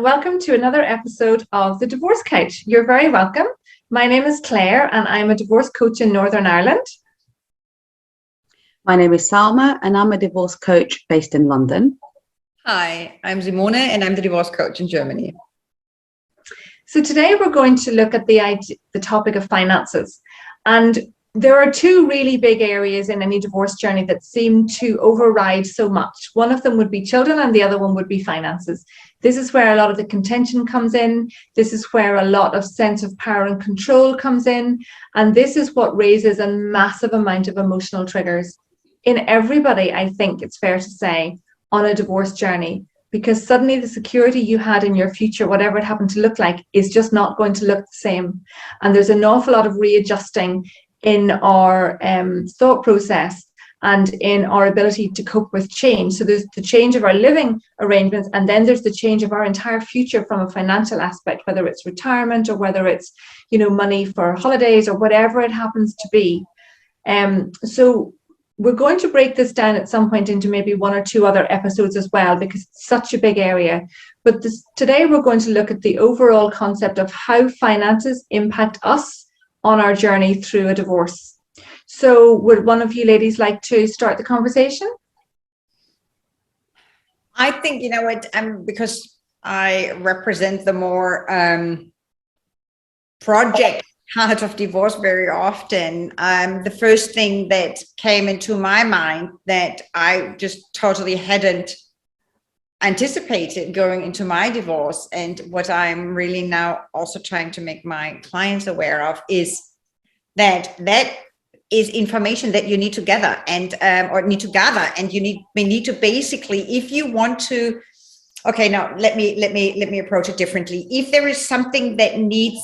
welcome to another episode of The Divorce Couch. You're very welcome. My name is Claire and I'm a divorce coach in Northern Ireland. My name is Salma and I'm a divorce coach based in London. Hi, I'm Simone and I'm the divorce coach in Germany. So today we're going to look at the topic of finances. And there are two really big areas in any divorce journey that seem to override so much. One of them would be children and the other one would be finances. This is where a lot of the contention comes in. This is where a lot of sense of power and control comes in. And this is what raises a massive amount of emotional triggers in everybody, I think it's fair to say, on a divorce journey. Because suddenly the security you had in your future, whatever it happened to look like, is just not going to look the same. And there's an awful lot of readjusting in our thought process and in our ability to cope with change. So there's the change of our living arrangements, and then there's the change of our entire future from a financial aspect, whether it's retirement or whether it's, money for holidays or whatever it happens to be. So we're going to break this down at some point into maybe one or two other episodes as well, because it's such a big area. But today we're going to look at the overall concept of how finances impact us on our journey through a divorce. So would one of you ladies like to start the conversation? I think, because I represent the more project part of divorce very often, the first thing that came into my mind that I just totally hadn't anticipated going into my divorce, and what I'm really now also trying to make my clients aware of is that is information that you need to gather and you need to basically, if you want to, okay, now let me approach it differently. If there is something that needs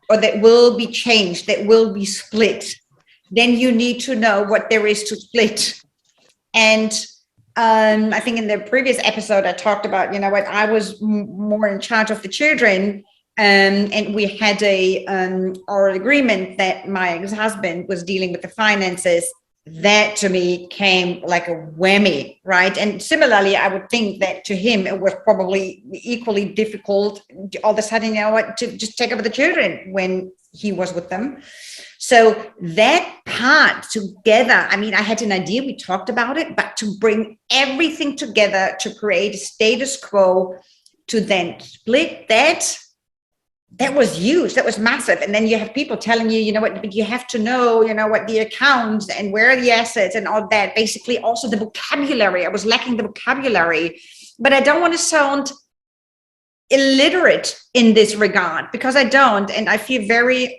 or that will be changed, that will be split, then you need to know what there is to split. And I think in the previous episode, I talked about, I was more in charge of the children, and we had a oral agreement that my ex-husband was dealing with the finances. That to me came like a whammy, right? And similarly, I would think that to him, it was probably equally difficult all of a sudden, to just take over the children when he was with them. So that part together, I had an idea, we talked about it, but to bring everything together to create a status quo, to then split that was huge, that was massive. And then you have people telling you, but you have to know, what the accounts and where are the assets and all that. Basically also the vocabulary, I was lacking the vocabulary, but I don't want to sound illiterate in this regard, because I don't. And I feel very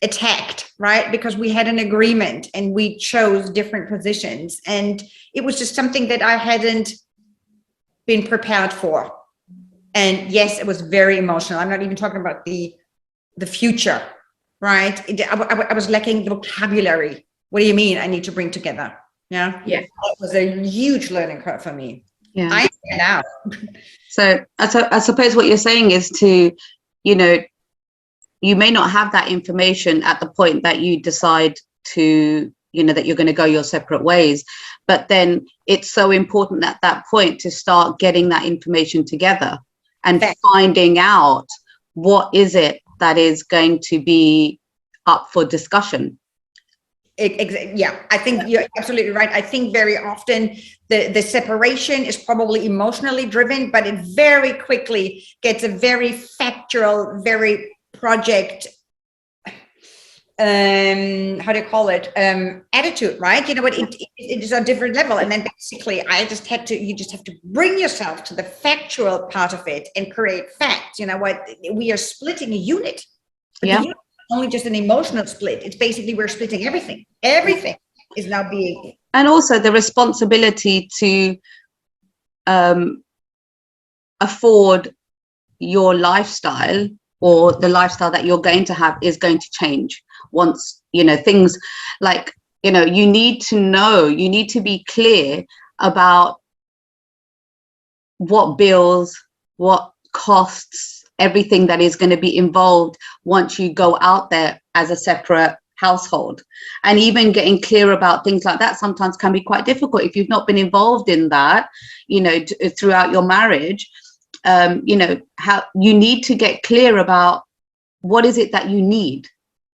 attacked, right? Because we had an agreement and we chose different positions, and it was just something that I hadn't been prepared for. And yes, it was very emotional. I'm not even talking about the future, right? I was lacking the vocabulary. What do you mean I need to bring together? Yeah. That was a huge learning curve for me. Yeah. I am now. So I suppose what you're saying is to, you may not have that information at the point that you decide to, that you're going to go your separate ways. But then it's so important at that point to start getting that information together and finding out what is it that is going to be up for discussion. Yeah, I think you're absolutely right. I think very often the separation is probably emotionally driven, but it very quickly gets a very factual, very project, how do you call it, attitude, right? It is a different level. And then basically you just have to bring yourself to the factual part of it and create facts. We are splitting a unit. Yeah. Only just an emotional split. It's basically we're splitting everything. Everything is now being. And also the responsibility to afford your lifestyle, or the lifestyle that you're going to have is going to change once, things like, you need to be clear about what bills, what costs, everything that is going to be involved once you go out there as a separate household. And even getting clear about things like that sometimes can be quite difficult if you've not been involved in that, throughout your marriage. you know, how you need to get clear about what is it that you need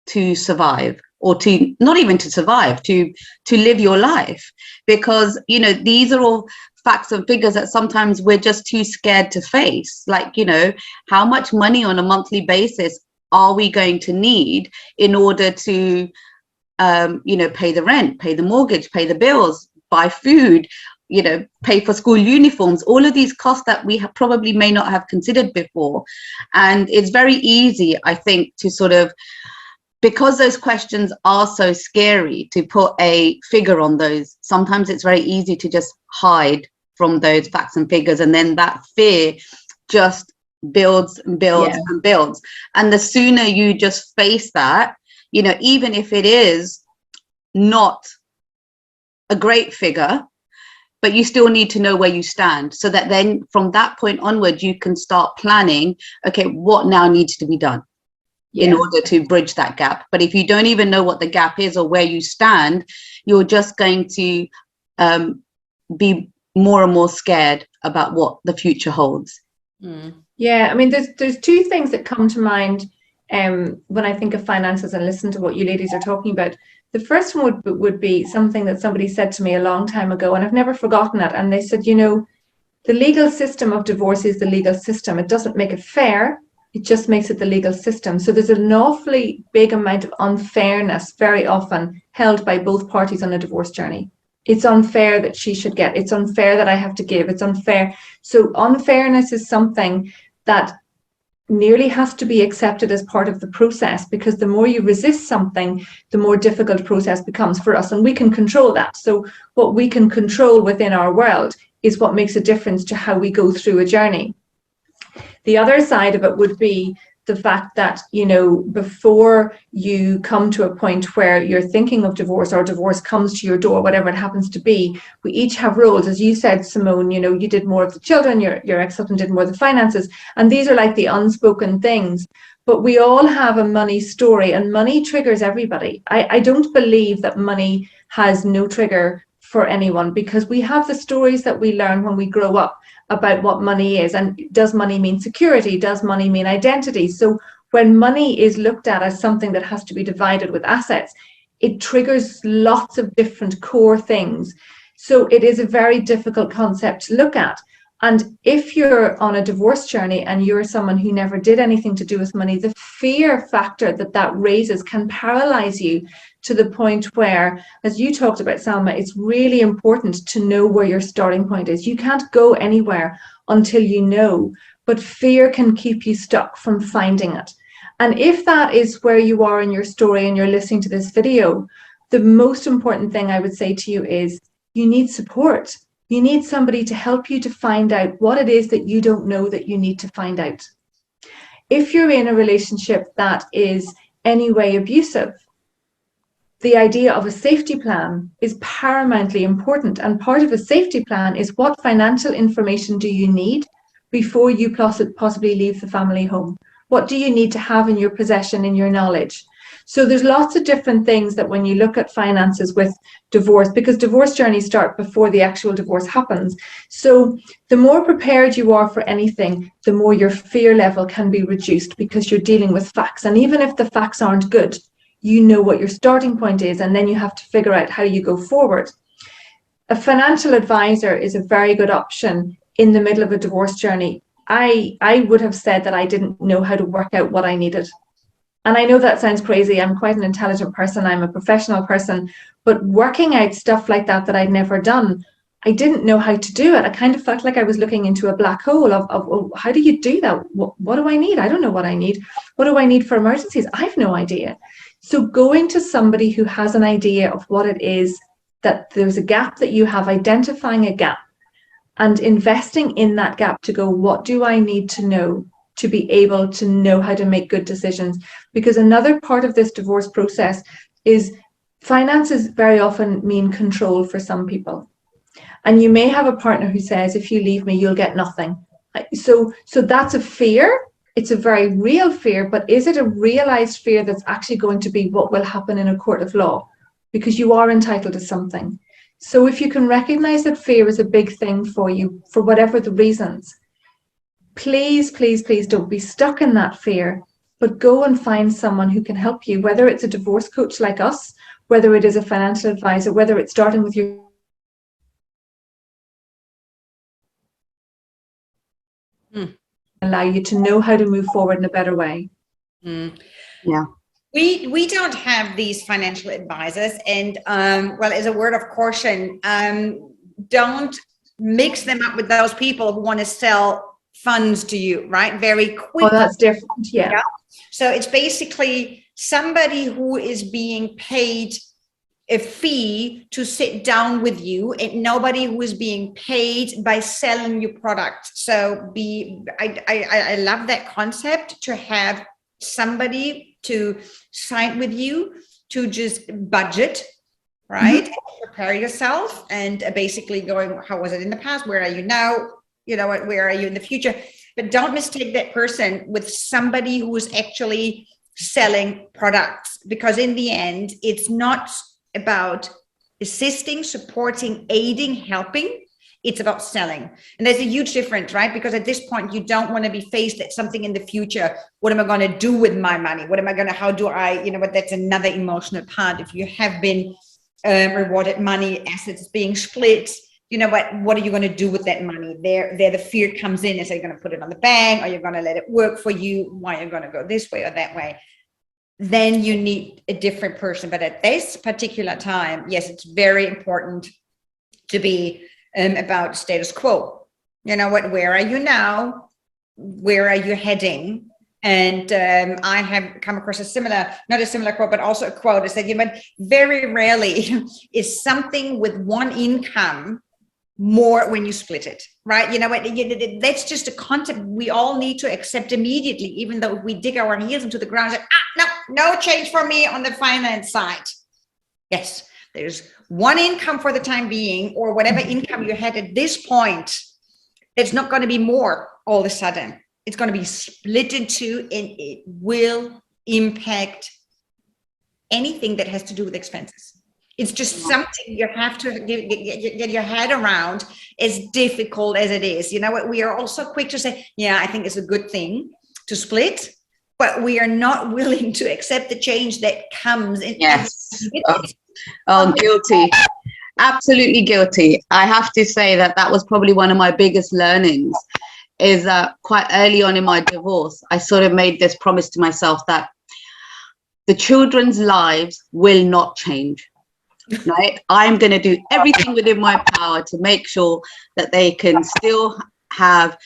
to survive, or to not even to survive, to live your life. Because, you know, these are all facts and figures that sometimes we're just too scared to face. Like, you know, how much money on a monthly basis are we going to need in order to, you know, pay the rent, pay the mortgage, pay the bills, buy food, you know, pay for school uniforms, all of these costs that we have probably may not have considered before. And it's very easy, I think, to sort of, because those questions are so scary, to put a figure on those. Sometimes it's very easy to just hide from those facts and figures, and then that fear just builds and builds and builds. And the sooner you just face that, you know, even if it is not a great figure, but you still need to know where you stand, so that then from that point onward you can start planning, okay, what now needs to be done in order to bridge that gap. But if you don't even know what the gap is or where you stand, you're just going to be more and more scared about what the future holds. Yeah, I mean, there's two things that come to mind when I think of finances and listen to what you ladies are talking about. The first one would be something that somebody said to me a long time ago, and I've never forgotten it. And they said, you know, the legal system of divorce is the legal system. It doesn't make it fair. It just makes it the legal system. So there's an awfully big amount of unfairness very often held by both parties on a divorce journey. It's unfair that she should get. It's unfair that I have to give. It's unfair. So unfairness is something that nearly has to be accepted as part of the process, because the more you resist something, the more difficult the process becomes for us. And we can control that. So what we can control within our world is what makes a difference to how we go through a journey. The other side of it would be the fact that, you know, before you come to a point where you're thinking of divorce, or divorce comes to your door, whatever it happens to be, we each have roles. As you said, Simone, you know, you did more of the children, your ex-husband did more of the finances, and these are like the unspoken things. But we all have a money story, and money triggers everybody. I don't believe that money has no trigger for anyone, because we have the stories that we learn when we grow up about what money is, and does money mean security, does money mean identity? So when money is looked at as something that has to be divided with assets, it triggers lots of different core things. So it is a very difficult concept to look at. And if you're on a divorce journey and you're someone who never did anything to do with money, the fear factor that raises can paralyze you to the point where, as you talked about, Salma, it's really important to know where your starting point is. You can't go anywhere until you know, but fear can keep you stuck from finding it. And if that is where you are in your story and you're listening to this video, the most important thing I would say to you is you need support. You need somebody to help you to find out what it is that you don't know that you need to find out. If you're in a relationship that is anyway abusive, the idea of a safety plan is paramountly important. And part of a safety plan is, what financial information do you need before you possibly leave the family home? What do you need to have in your possession, in your knowledge? So there's lots of different things that when you look at finances with divorce, because divorce journeys start before the actual divorce happens. So the more prepared you are for anything, the more your fear level can be reduced, because you're dealing with facts. And even if the facts aren't good, you know what your starting point is, and then you have to figure out how you go forward. A financial advisor is a very good option in the middle of a divorce journey. I would have said that I didn't know how to work out what I needed. And I know that sounds crazy. I'm quite an intelligent person. I'm a professional person. But working out stuff like that I'd never done, I didn't know how to do it. I kind of felt like I was looking into a black hole of how do you do that? What do I need? I don't know what I need. What do I need for emergencies? I have no idea. So going to somebody who has an idea of what it is, that there's a gap that you have, identifying a gap and investing in that gap to go, what do I need to know to be able to know how to make good decisions? Because another part of this divorce process is finances very often mean control for some people. And you may have a partner who says, if you leave me, you'll get nothing. So that's a fear. It's a very real fear, but is it a realized fear that's actually going to be what will happen in a court of law? Because you are entitled to something. So if you can recognize that fear is a big thing for you, for whatever the reasons, please, please, please don't be stuck in that fear, but go and find someone who can help you, whether it's a divorce coach like us, whether it is a financial advisor, whether it's starting with your allow you to know how to move forward in a better way. Yeah. We don't have these financial advisors, and well, as a word of caution, don't mix them up with those people who want to sell funds to you, right? Very quickly. Oh, that's different. Yeah. So it's basically somebody who is being paid a fee to sit down with you, and nobody who is being paid by selling you product. So I love that concept, to have somebody to sign with you, to just budget, right? Prepare yourself, and basically going, how was it in the past? Where are you now? You know what, where are you in the future? But don't mistake that person with somebody who is actually selling products, because in the end, it's not about assisting, supporting, aiding, helping. It's about selling. And there's a huge difference, right? Because at this point, you don't want to be faced at something in the future. What am I going to do with my money? What am I going to, how do I, you know, but that's another emotional part. If you have been rewarded money, assets being split, you know what are you going to do with that money? There the fear comes in. Is, are you going to put it on the bank? Are you going to let it work for you? Why are you going to go this way or that way? Then you need a different person. But at this particular time, yes, it's very important to be about status quo. You know what, where are you now? Where are you heading? And I have come across a similar, not a similar quote, but also a quote is that, you know, very rarely is something with one income more when you split it, right? You know what, that's just a concept we all need to accept immediately, even though we dig our heels into the ground and say, no change for me on the finance side. Yes, there's one income for the time being, or whatever income you had at this point. It's not going to be more all of a sudden. It's going to be split in two, and it will impact anything that has to do with expenses. It's just something you have to get your head around, as difficult as it is. You know what? We are also quick to say, yeah, I think it's a good thing to split, but we are not willing to accept the change that comes in. Yes. Oh, guilty. Absolutely guilty. I have to say that was probably one of my biggest learnings, is that quite early on in my divorce, I sort of made this promise to myself that the children's lives will not change. Right? I'm going to do everything within my power to make sure that they can still have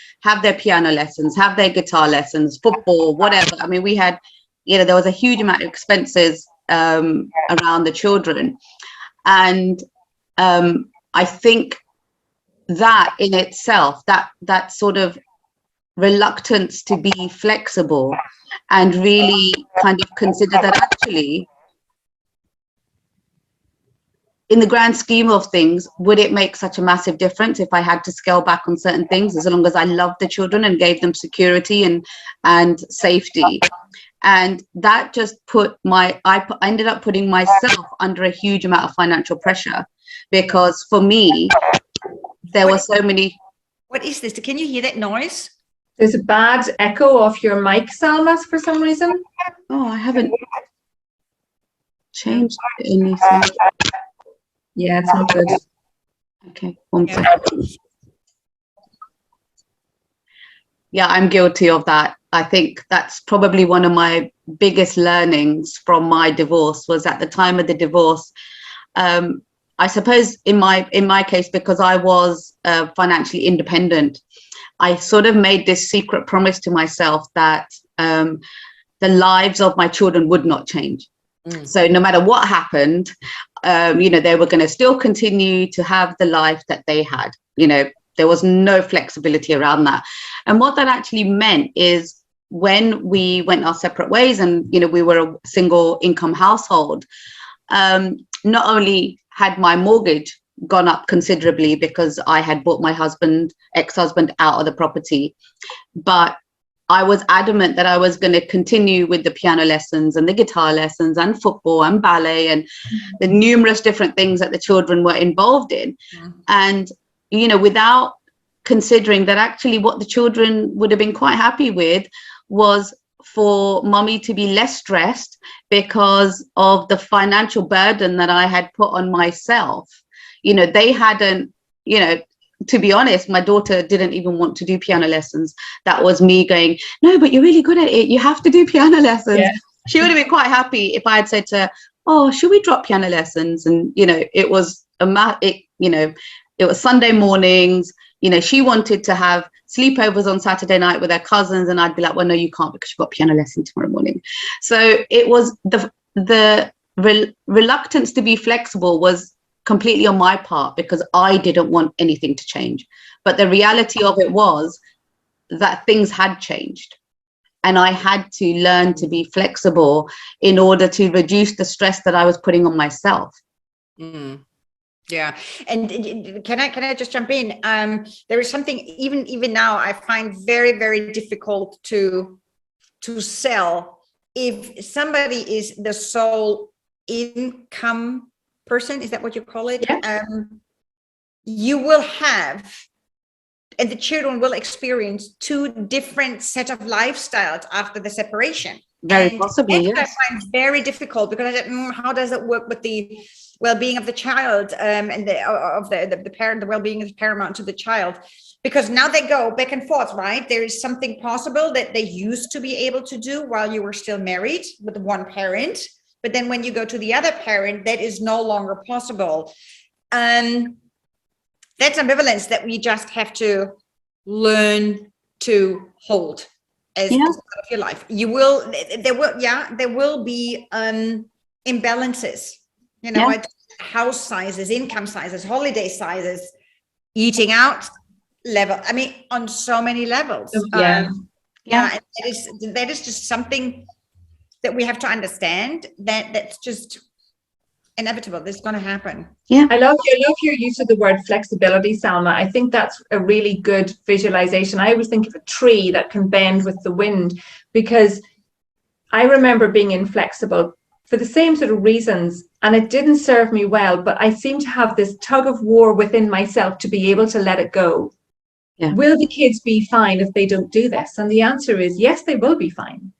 their piano lessons, have their guitar lessons, football, whatever. I mean, we had, you know, there was a huge amount of expenses around the children. And I think that in itself, that sort of reluctance to be flexible and really kind of consider that actually, in the grand scheme of things, would it make such a massive difference if I had to scale back on certain things, as long as I loved the children and gave them security and safety? And that just I ended up putting myself under a huge amount of financial pressure, because for me, there were so many. What is this? Can you hear that noise? There's a bad echo off your mic, Salma, for some reason. Oh, I haven't changed anything. Yeah, it's not good. Okay, 1 second. Yeah, I'm guilty of that. I think that's probably one of my biggest learnings from my divorce, was at the time of the divorce. I suppose in my case, because I was financially independent, I sort of made this secret promise to myself that the lives of my children would not change. So no matter what happened, you know, they were going to still continue to have the life that they had. You know, there was no flexibility around that. And what that actually meant is, when we went our separate ways and, you know, we were a single income household, not only had my mortgage gone up considerably because I had bought my ex-husband out of the property, but I was adamant that I was going to continue with the piano lessons and the guitar lessons and football and ballet and the numerous different things that the children were involved in. And, you know, without considering that actually what the children would have been quite happy with was for mommy to be less stressed because of the financial burden that I had put on myself. You know, they hadn't, you know, to be honest, my daughter didn't even want to do piano lessons. That was me going, no, but you're really good at it. You have to do piano lessons. Yeah. She would have been quite happy if I had said to her, oh, should we drop piano lessons? And, you know, it was it was Sunday mornings. You know, she wanted to have sleepovers on Saturday night with her cousins. And I'd be like, well, no, you can't because you've got piano lesson tomorrow morning. So it was the reluctance to be flexible was completely on my part because I didn't want anything to change. But the reality of it was that things had changed. And I had to learn to be flexible in order to reduce the stress that I was putting on myself. Mm. Yeah. And can I just jump in? There is something even now I find very, very difficult to sell. If somebody is the sole income person, is that what you call it? Yeah. You will have, and the children will experience two different set of lifestyles after the separation. Very possibly, yes. I find very difficult because I said, how does it work with the well-being of the child and the parent? The well-being is paramount to the child, because now they go back and forth, right? There is something possible that they used to be able to do while you were still married with one parent, but then when you go to the other parent, that is no longer possible. That's ambivalence that we just have to learn to hold as part of your life. There will be imbalances, you know, at house sizes, income sizes, holiday sizes, eating out level. I mean, on so many levels. And that is just something that we have to understand, that's just inevitable. This is going to happen. Yeah, I love your use of the word flexibility, Salma. I think that's a really good visualization. I always think of a tree that can bend with the wind, because I remember being inflexible for the same sort of reasons, and it didn't serve me well, but I seem to have this tug of war within myself to be able to let it go. Yeah. Will the kids be fine if they don't do this? And the answer is yes, they will be fine.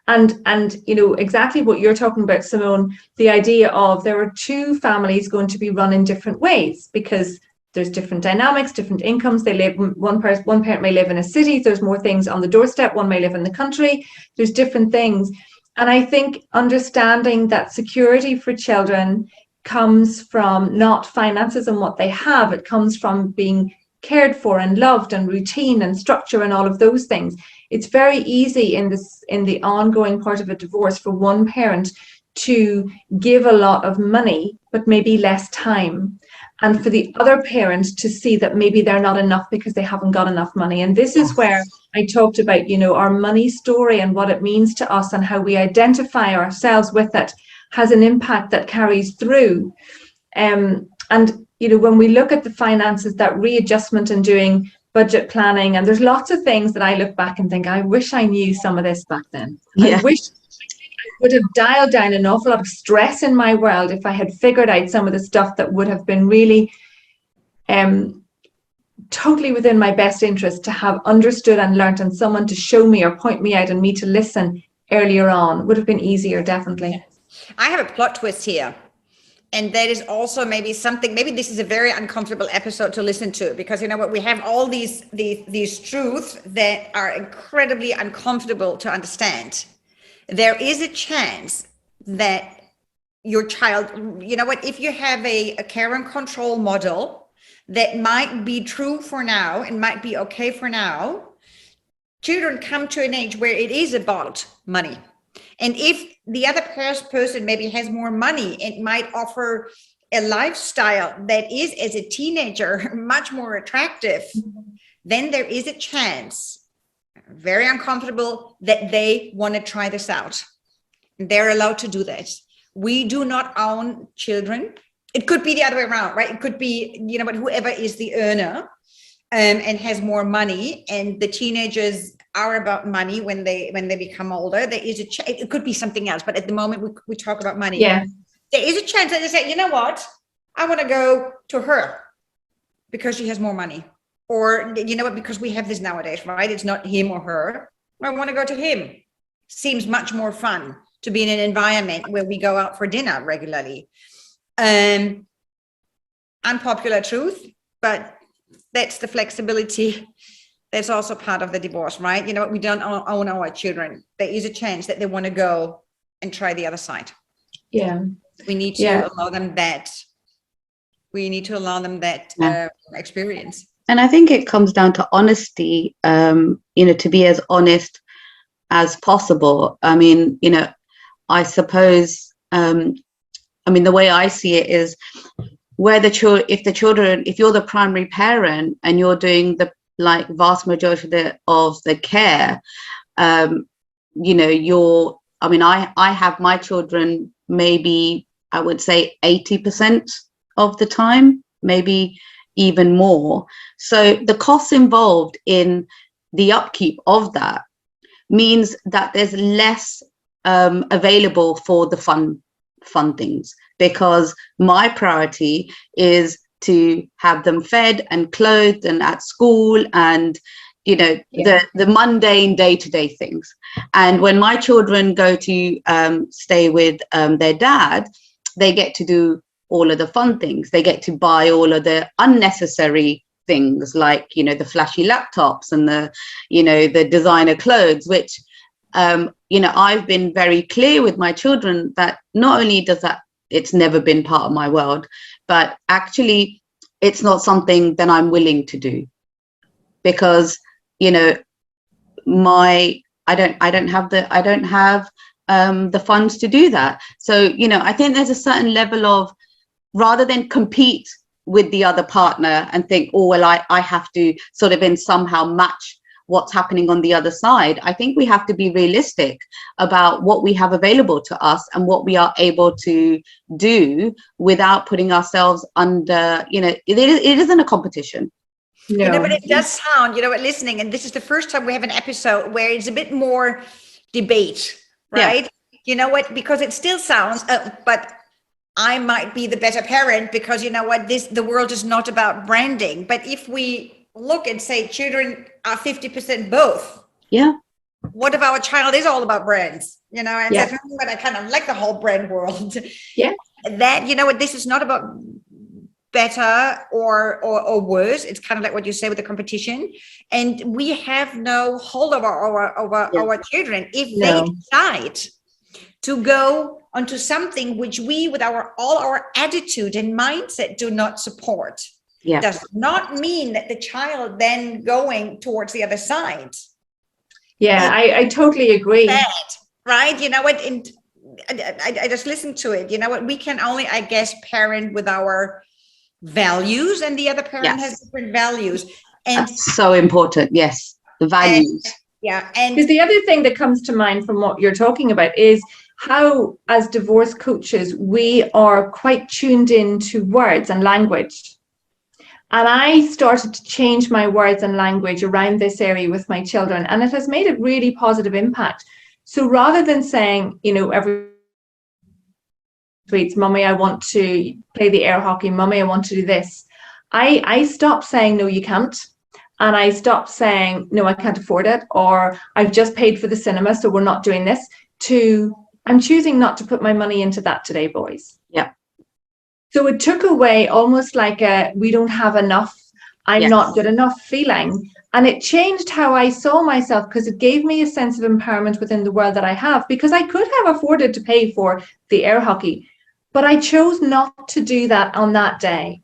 And you know, exactly what you're talking about, Simone, the idea of there are two families going to be run in different ways because there's different dynamics, different incomes. They live, one parent may live in a city, there's more things on the doorstep, one may live in the country, there's different things. And I think understanding that security for children comes from not finances and what they have, it comes from being cared for and loved and routine and structure and all of those things. It's very easy in the ongoing part of a divorce for one parent to give a lot of money, but maybe less time. And for the other parent to see that maybe they're not enough because they haven't got enough money. And this is where I talked about, you know, our money story and what it means to us and how we identify ourselves with it has an impact that carries through. And, you know, when we look at the finances, that readjustment and doing budget planning, and there's lots of things that I look back and think, I wish I knew some of this back then. Yeah. I wish I would have dialed down an awful lot of stress in my world if I had figured out some of the stuff that would have been really totally within my best interest to have understood and learnt, and someone to show me or point me out and me to listen earlier on would have been easier, definitely. I have a plot twist here. And that is also maybe something, maybe this is a very uncomfortable episode to listen to, because you know what, we have all these truths that are incredibly uncomfortable to understand. There is a chance that your child, you know what, if you have a care and control model that might be true for now and might be okay for now, children come to an age where it is about money. And if the other person maybe has more money, it might offer a lifestyle that is, as a teenager, much more attractive, then there is a chance, very uncomfortable, that they want to try this out. They're allowed to do that. We do not own children. It could be the other way around, right? It could be, you know, but whoever is the earner and has more money, and the teenagers are about money when they become older. There is it could be something else, but at the moment we talk about money. Yeah, there is a chance that they say, you know what, I want to go to her because she has more money, Or, you know what, because we have this nowadays, right? It's not him or her. I want to go to him. Seems much more fun to be in an environment where we go out for dinner regularly. Unpopular truth, but that's the flexibility. That's also part of the divorce, right? You know, we don't own our children. There is a chance that they want to go and try the other side. Yeah. We need to allow them that. We need to allow them that experience. And I think it comes down to honesty, to be as honest as possible. I mean, I suppose, the way I see it is where if you're the primary parent and you're doing the vast majority of the care, I have my children maybe, I would say 80% of the time, maybe even more. So the costs involved in the upkeep of that means that there's less available for the fun things, because my priority is to have them fed and clothed and at school and the mundane day-to-day things. And when my children go to stay with their dad, they get to do all of the fun things. They get to buy all of the unnecessary things, like the flashy laptops and the designer clothes, which I've been very clear with my children that not only does that, it's never been part of my world, but actually it's not something that I'm willing to do, because I don't have the funds to do that. So I think there's a certain level of, rather than compete with the other partner and think, oh well, I have to sort of somehow match what's happening on the other side, I think we have to be realistic about what we have available to us and what we are able to do without putting ourselves under, it isn't a competition. No. But it does sound, listening, and this is the first time we have an episode where it's a bit more debate, right? Yeah. Because it still sounds, but I might be the better parent because the world is not about branding. But if we look and say children are 50% both. Yeah. What if our child is all about brands? But I kind of like the whole brand world. Yeah. That, this is not about better or worse. It's kind of like what you say with the competition. And we have no hold over our children if they decide to go onto something which we, with all our attitude and mindset, do not support. Yeah. Does not mean that the child then going towards the other side. Yeah, I totally agree. Bad, right? And I just listened to it. We can only, I guess, parent with our values, and the other parent has different values. And that's so important. Yes, the values. And because the other thing that comes to mind from what you're talking about is how, as divorce coaches, we are quite tuned into words and language. And I started to change my words and language around this area with my children, and it has made a really positive impact. So rather than saying, every week, Mummy, I want to play the air hockey, Mummy, I want to do this, I stopped saying, no, you can't. And I stopped saying, no, I can't afford it, or I've just paid for the cinema, so we're not doing this, to I'm choosing not to put my money into that today, boys. Yeah. So it took away almost like we don't have enough, I'm not good enough feeling. And it changed how I saw myself, because it gave me a sense of empowerment within the world that I have, because I could have afforded to pay for the air hockey, but I chose not to do that on that day.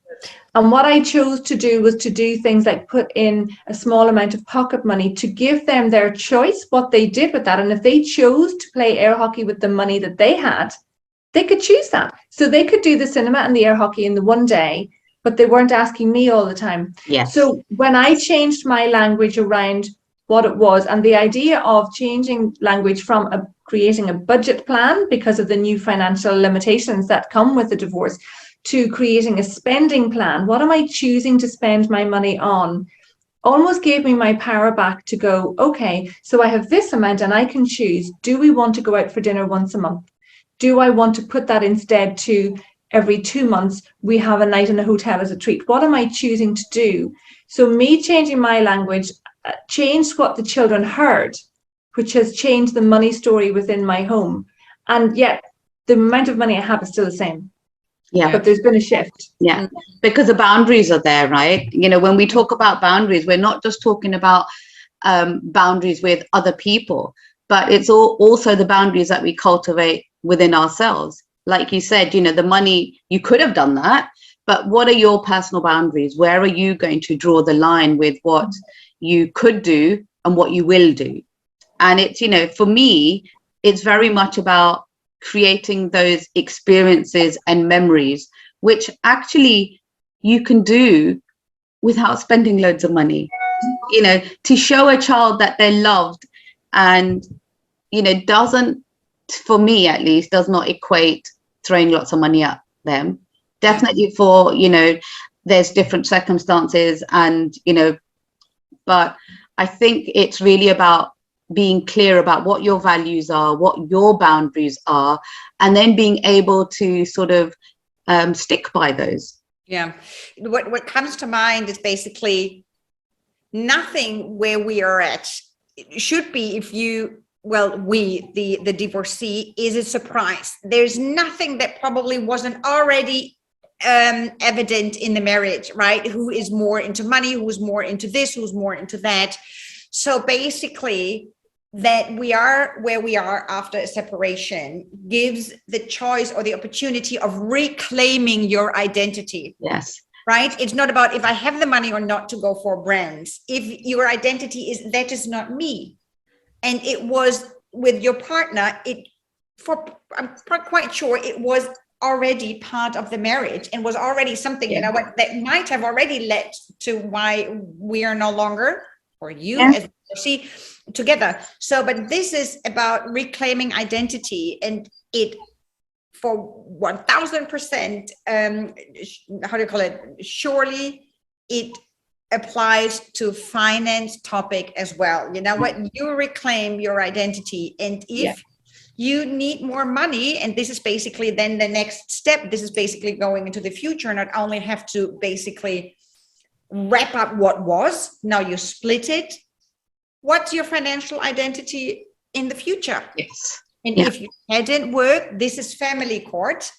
And what I chose to do was to do things like put in a small amount of pocket money to give them their choice, what they did with that. And if they chose to play air hockey with the money that they had, they could choose that. So they could do the cinema and the air hockey in the one day, but they weren't asking me all the time. Yes. So when I changed my language around what it was, and the idea of changing language from creating a budget plan because of the new financial limitations that come with the divorce, to creating a spending plan, what am I choosing to spend my money on, almost gave me my power back to go, okay, so I have this amount and I can choose, do we want to go out for dinner once a month? Do I want to put that instead to every 2 months, we have a night in a hotel as a treat? What am I choosing to do So me changing my language changed what the children heard, which has changed the money story within my home. And yet the amount of money I have is still the same. Yeah. But there's been a shift. Yeah, because the boundaries are there, right? You know, when we talk about boundaries, we're not just talking about boundaries with other people, but it's also the boundaries that we cultivate within ourselves. Like you said, you know, the money, you could have done that, but what are your personal boundaries? Where are you going to draw the line with what you could do and what you will do? And it's, you know, for me, it's very much about creating those experiences and memories, which actually you can do without spending loads of money, you know, to show a child that they're loved. And, you know, doesn't, for me at least, does not equate throwing lots of money at them. Definitely for, you know, there's different circumstances and, you know, but I think it's really about being clear about what your values are, what your boundaries are, and then being able to sort of stick by those. Yeah. What comes to mind is basically nothing where we are at should be, if you, well, we, the divorcee, is a surprise. There's nothing that probably wasn't already evident in the marriage, right? Who is more into money, who's more into this, who's more into that. So basically, that we are where we are after a separation gives the choice or the opportunity of reclaiming your identity. Yes. Right? It's not about if I have the money or not to go for brands. If your identity is that is not me. And it was with your partner, I'm quite sure it was already part of the marriage and was already something, you know, what that might have already led to why we are no longer, or you as see together. So, but this is about reclaiming identity, and it for 1000%, how do you call it? Surely it applies to finance topic as well. You know what? You reclaim your identity, and if you need more money, and this is basically then the next step, this is basically going into the future, not only have to basically wrap up what was, now you split it. What's your financial identity in the future? Yes. And if you hadn't worked, this is family court,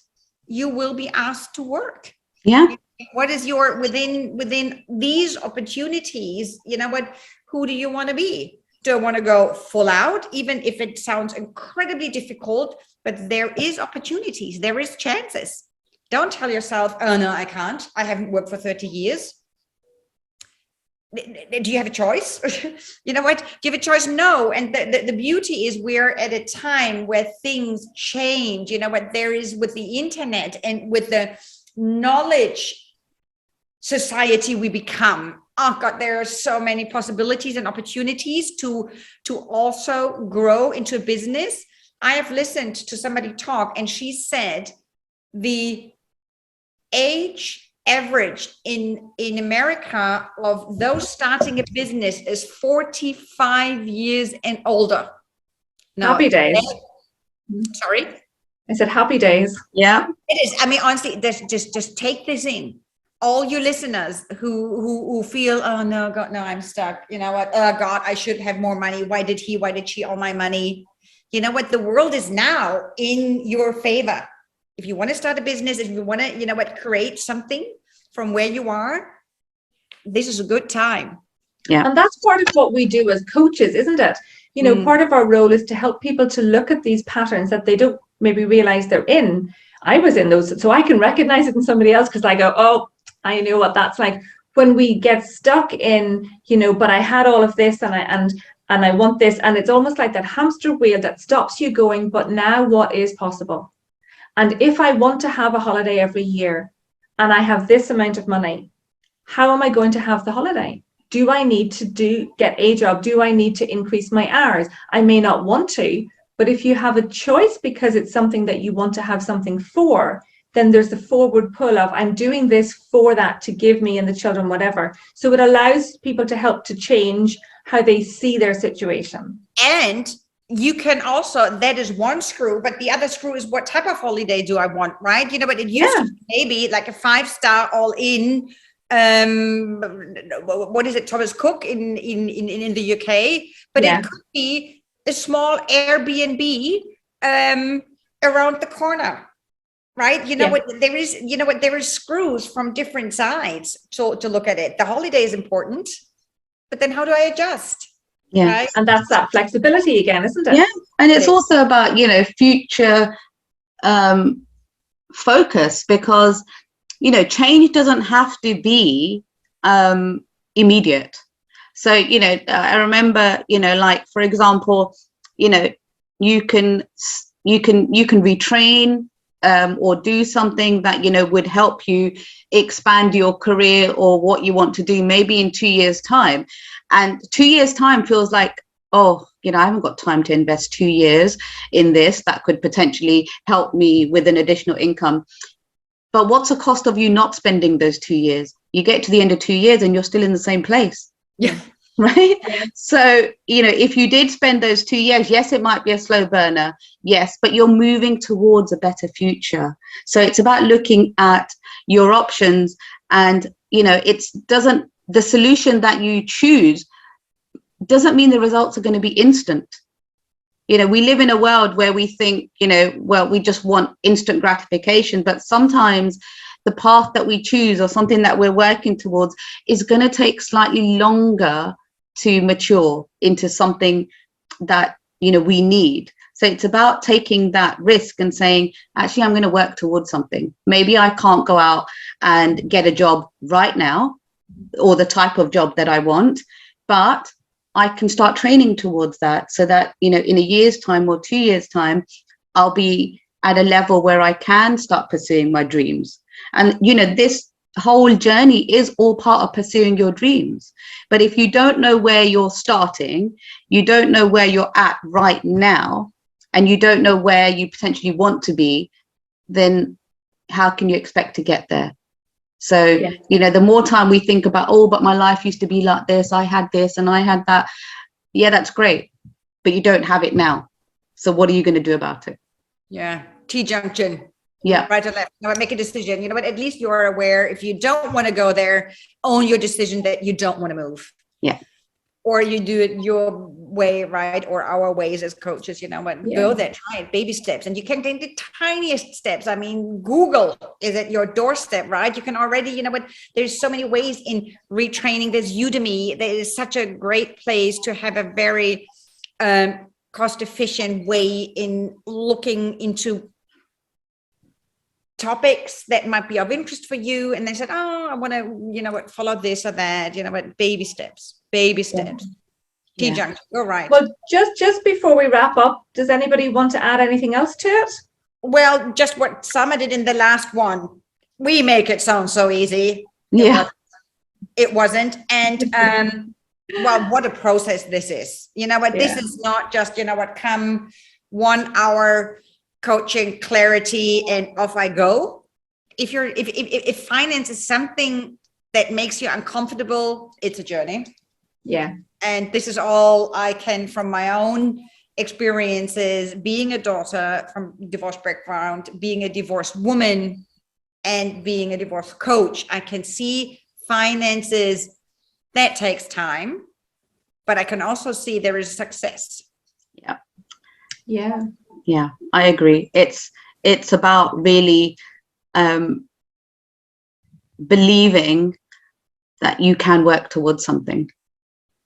you will be asked to work. Yeah. What is your, within these opportunities, you know what, who do you want to be? Do I want to go full out, even if it sounds incredibly difficult, but there is opportunities, there is chances. Don't tell yourself, oh no, I can't. I haven't worked for 30 years. Do you have a choice? You know what? Do you have a choice? No. And the beauty is we're at a time where things change. You know what there is with the internet and with the knowledge society we become. Oh God, there are so many possibilities and opportunities to also grow into a business. I have listened to somebody talk, and she said the age average in America of those starting a business is 45 years and older. No, Happy days. Sorry? I said happy days. Yeah. It is. I mean, honestly, just take this in. All you listeners who feel, oh no, God, no, I'm stuck. You know what? Oh God, I should have more money. Why did she all my money? You know what? The world is now in your favor. If you want to start a business, if you want to, you know what, create something from where you are, this is a good time. Yeah. And that's part of what we do as coaches, isn't it? You know, part of our role is to help people to look at these patterns that they don't maybe realize they're in. I was in those, so I can recognize it in somebody else, because I go, oh, I know what that's like. When we get stuck in, you know, but I had all of this and I want this, and it's almost like that hamster wheel that stops you going, but now what is possible? And if I want to have a holiday every year and I have this amount of money, how am I going to have the holiday? Do I need to get a job? Do I need to increase my hours? I may not want to, but if you have a choice because it's something that you want to have something for, then there's the forward pull of I'm doing this for that to give me and the children whatever. So it allows people to help to change how they see their situation. And you can also, that is one screw, but the other screw is what type of holiday do I want, right? You know, but it used to be maybe like a 5-star all in what is it, Thomas Cook in the UK, but Yeah. it could be a small Airbnb around the corner. Right, you know Yeah. what there is. You know what there is screws from different sides to look at it. The holiday is important, but then how do I adjust? Yeah. Right? And that's that flexibility again, isn't it? Yeah. And it's It is. also about, future focus, because, change doesn't have to be immediate. So, I remember, like, for example, you can retrain or do something that, would help you expand your career or what you want to do, maybe in 2 years' time. And 2 years' time feels like, oh, I haven't got time to invest 2 years in this that could potentially help me with an additional income. But what's the cost of you not spending those 2 years? You get to the end of 2 years and you're still in the same place. Yeah. Right. Yeah. So, if you did spend those 2 years, yes, it might be a slow burner. Yes, but you're moving towards a better future. So it's about looking at your options, and, the solution that you choose doesn't mean the results are going to be instant. We live in a world where we think, we just want instant gratification, but sometimes the path that we choose or something that we're working towards is going to take slightly longer to mature into something that, we need. So it's about taking that risk and saying, actually, I'm going to work towards something. Maybe I can't go out and get a job right now, or the type of job that I want, but I can start training towards that, so that, in a year's time or 2 years' time, I'll be at a level where I can start pursuing my dreams. And, this whole journey is all part of pursuing your dreams. But if you don't know where you're starting, you don't know where you're at right now, and you don't know where you potentially want to be, then how can you expect to get there? So, Yeah. The more time we think about, oh, but my life used to be like this, I had this and I had that. Yeah, that's great. But you don't have it now. So what are you going to do about it? Yeah. T-junction. Yeah. Right or left. Now make a decision. You know what? At least you're aware. If you don't want to go there, own your decision that you don't want to move. Yeah. Or you do it your way, right? Or our ways as coaches, go there, try it, baby steps. And you can take the tiniest steps. I mean, Google is at your doorstep, right? You can already, there's so many ways in retraining. There's Udemy. There is such a great place to have a very cost efficient way in looking into topics that might be of interest for you. And they said, oh, I want to, follow this or that, baby steps. T-junction. Go right. Well, just before we wrap up, does anybody want to add anything else to it? Well, just what Summer did in the last one. We make it sound so easy. Yeah. It wasn't. And well, what a process this is. This is not just, come 1 hour coaching clarity and off I go. If finance is something that makes you uncomfortable, it's a journey. Yeah. And this is all I can, from my own experiences, being a daughter from divorce background, being a divorced woman, and being a divorce coach, I can see finances that takes time, but I can also see there is success. Yeah. Yeah. Yeah, I agree. It's about really believing that you can work towards something.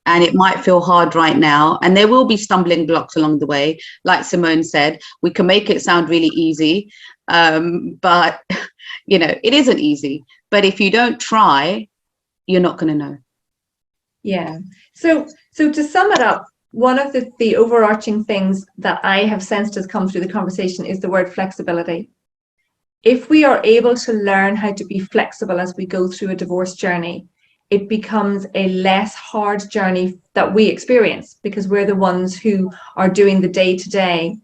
And it might feel hard right now, and there will be stumbling blocks along the way. Like Simone said, we can make it sound really easy, but it isn't easy. But if you don't try, you're not going to know. Yeah. So to sum it up, one of the overarching things that I have sensed has come through the conversation is the word flexibility. If we are able to learn how to be flexible as we go through a divorce journey, it becomes a less hard journey that we experience, because we're the ones who are doing the day-to-day.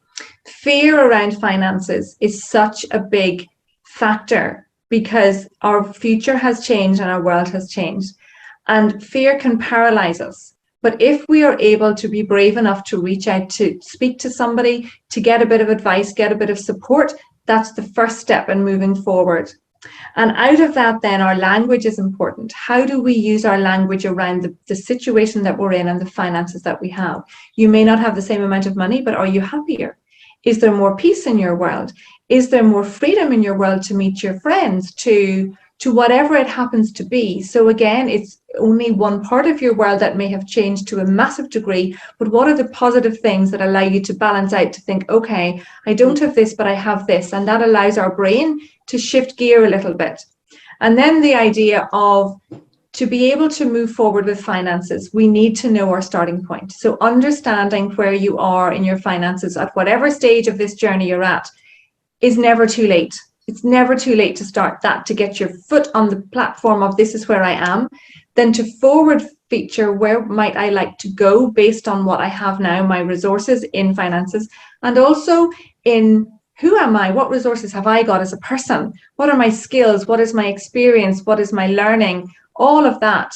Fear around finances is such a big factor because our future has changed and our world has changed, and fear can paralyze us. But if we are able to be brave enough to reach out, to speak to somebody, to get a bit of advice, get a bit of support, that's the first step in moving forward. And out of that, then our language is important. How do we use our language around the situation that we're in and the finances that we have? You may not have the same amount of money, but are you happier? Is there more peace in your world? Is there more freedom in your world to meet your friends, to whatever it happens to be? So again, it's only one part of your world that may have changed to a massive degree, but what are the positive things that allow you to balance out, to think, okay, I don't have this, but I have this. And that allows our brain to shift gear a little bit. And then the idea of, to be able to move forward with finances, we need to know our starting point. So understanding where you are in your finances at whatever stage of this journey you're at is never too late. It's never too late to start that, to get your foot on the platform of this is where I am, then to forward feature where might I like to go based on what I have now, my resources in finances, and also in who am I? What resources have I got as a person? What are my skills? What is my experience? What is my learning? All of that.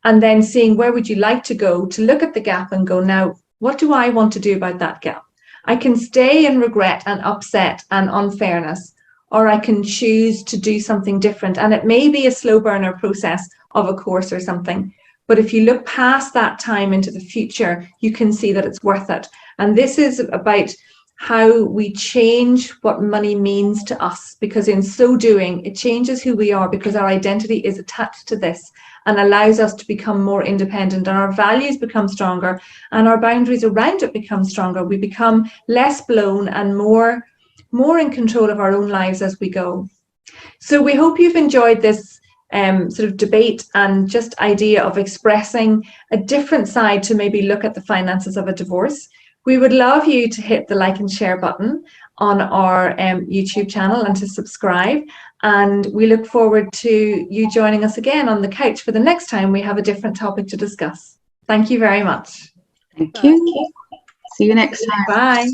And then seeing where would you like to go, to look at the gap and go, now, what do I want to do about that gap? I can stay in regret and upset and unfairness, or I can choose to do something different. And it may be a slow burner process of a course or something. But if you look past that time into the future, you can see that it's worth it. And this is about how we change what money means to us, because in so doing, it changes who we are, because our identity is attached to this and allows us to become more independent, and our values become stronger and our boundaries around it become stronger. We become less blown and more in control of our own lives as we go. So we hope you've enjoyed this sort of debate and just idea of expressing a different side to maybe look at the finances of a divorce. We would love you to hit the like and share button on our YouTube channel and to subscribe. And we look forward to you joining us again on the couch for the next time we have a different topic to discuss. Thank you very much. Thank you. See you next time. Bye.